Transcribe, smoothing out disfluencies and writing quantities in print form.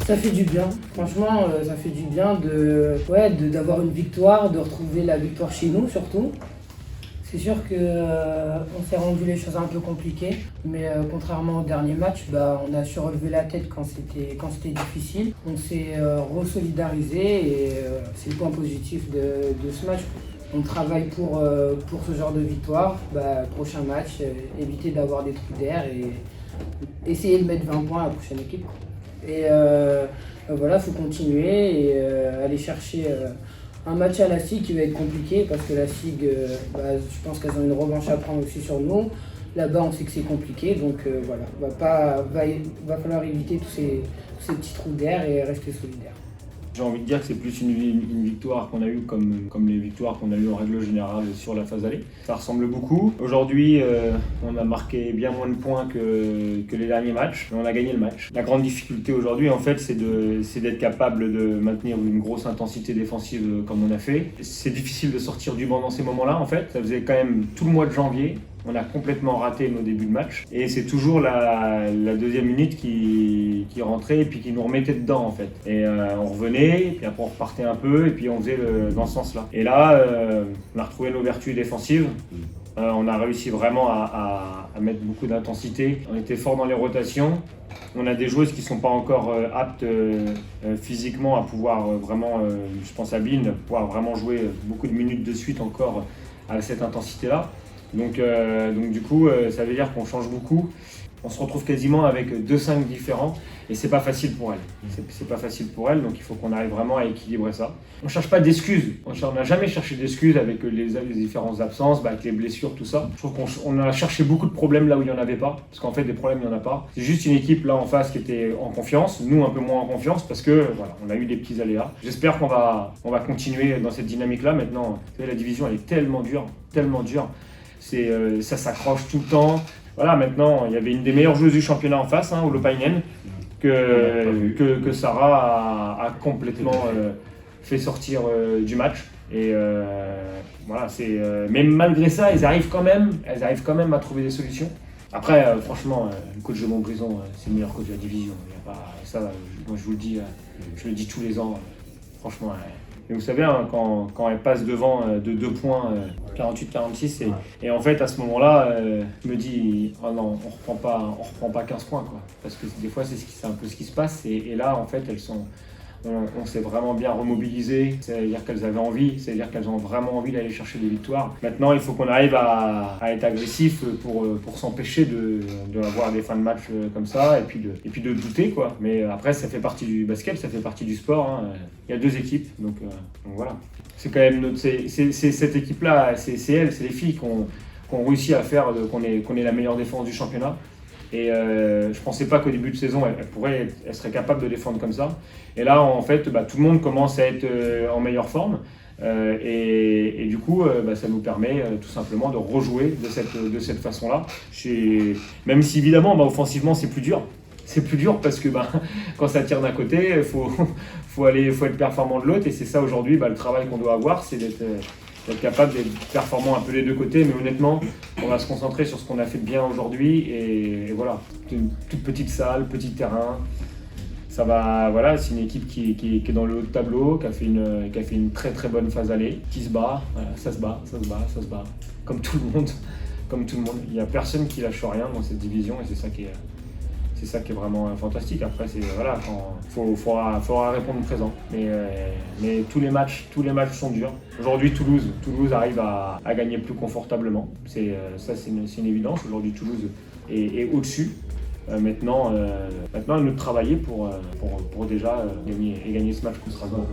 Ça fait du bien, franchement, ça fait du bien d'avoir une victoire, de retrouver la victoire chez nous surtout. C'est sûr qu'on s'est rendu les choses un peu compliquées, mais contrairement au dernier match, on a su relever la tête quand c'était difficile. On s'est resolidarisé et c'est le point positif de ce match. On travaille pour ce genre de victoire. Prochain match, éviter d'avoir des trous d'air et essayer de mettre 20 points à la prochaine équipe. Et voilà, il faut continuer et aller chercher un match à la SIG qui va être compliqué parce que la SIG, je pense qu'elles ont une revanche à prendre aussi sur nous. Là-bas, on sait que c'est compliqué, donc voilà, va falloir éviter tous ces petits trous d'air et rester solidaire. J'ai envie de dire que c'est plus une victoire qu'on a eue comme les victoires qu'on a eues en règle générale sur la phase aller. Ça ressemble beaucoup. Aujourd'hui, on a marqué bien moins de points que les derniers matchs, mais on a gagné le match. La grande difficulté aujourd'hui, en fait, c'est d'être capable de maintenir une grosse intensité défensive comme on a fait. C'est difficile de sortir du banc dans ces moments-là, en fait. Ça faisait quand même tout le mois de janvier. On a complètement raté nos débuts de match et c'est toujours la deuxième minute qui rentrait et puis qui nous remettait dedans en fait. Et on revenait, puis après on repartait un peu et puis on faisait dans ce sens-là. Et là, on a retrouvé nos vertus défensives. On a réussi vraiment à mettre beaucoup d'intensité. On était fort dans les rotations. On a des joueuses qui ne sont pas encore aptes physiquement à pouvoir vraiment, je pense à Bin, pouvoir vraiment jouer beaucoup de minutes de suite encore à cette intensité-là. Donc du coup, ça veut dire qu'on change beaucoup. On se retrouve quasiment avec 2 5 différents et c'est pas facile pour elle. C'est pas facile pour elle, donc il faut qu'on arrive vraiment à équilibrer ça. On cherche pas d'excuses. On n'a jamais cherché d'excuses avec les différentes absences, avec les blessures, tout ça. Je trouve qu'on a cherché beaucoup de problèmes là où il n'y en avait pas, parce qu'en fait des problèmes il n'y en a pas. C'est juste une équipe là en face qui était en confiance, nous un peu moins en confiance parce que voilà, on a eu des petits aléas. J'espère qu'on va continuer dans cette dynamique là. Maintenant, vous savez, la division elle est tellement dure. Ça s'accroche tout le temps. Voilà, maintenant, il y avait une des meilleures joueuses du championnat en face, Holopainen, que Sarah a complètement fait sortir du match. Et voilà, mais malgré ça, elles arrivent quand même à trouver des solutions. Après, franchement, le coach de Montbrison, c'est le meilleur coach de la division. Il y a pas, ça, moi je vous le dis, je le dis tous les ans. Franchement, et vous savez, quand elle passe devant de 2 points, 48-46, et en fait, à ce moment-là, je me dis, oh non, on reprend pas 15 points, quoi. Parce que des fois, c'est un peu ce qui se passe. Et là, en fait, on s'est vraiment bien remobilisé, c'est-à-dire qu'elles avaient envie, c'est-à-dire qu'elles ont vraiment envie d'aller chercher des victoires. Maintenant, il faut qu'on arrive à être agressif pour s'empêcher d'avoir des fins de match comme ça et puis de douter, quoi. Mais après, ça fait partie du basket, ça fait partie du sport. Il y a 2 équipes, donc voilà. C'est quand même c'est cette équipe-là, c'est les filles qui ont réussi à faire qu'on ait la meilleure défense du championnat. Et je pensais pas qu'au début de saison, elle serait capable de défendre comme ça. Et là, en fait, tout le monde commence à être en meilleure forme. Et du coup, ça nous permet tout simplement de rejouer de cette façon-là. Même si évidemment, offensivement, c'est plus dur. C'est plus dur parce que quand ça tire d'un côté, il faut être performant de l'autre. Et c'est ça aujourd'hui, le travail qu'on doit avoir, c'est d'être capable d'être performant un peu des 2 côtés, mais honnêtement, on va se concentrer sur ce qu'on a fait de bien aujourd'hui et voilà, une toute petite salle, petit terrain, ça va, voilà, c'est une équipe qui est dans le haut de tableau, qui a fait une très très bonne phase aller, qui se bat, voilà, ça se bat, comme tout le monde, il n'y a personne qui lâche rien dans cette division et c'est ça qui est vraiment fantastique. Après, voilà, faudra répondre présent. Mais tous les matchs sont durs. Aujourd'hui, Toulouse arrive à gagner plus confortablement. C'est une évidence. Aujourd'hui, Toulouse est au-dessus. Maintenant, à nous de travailler pour déjà gagner ce match contre Strasbourg.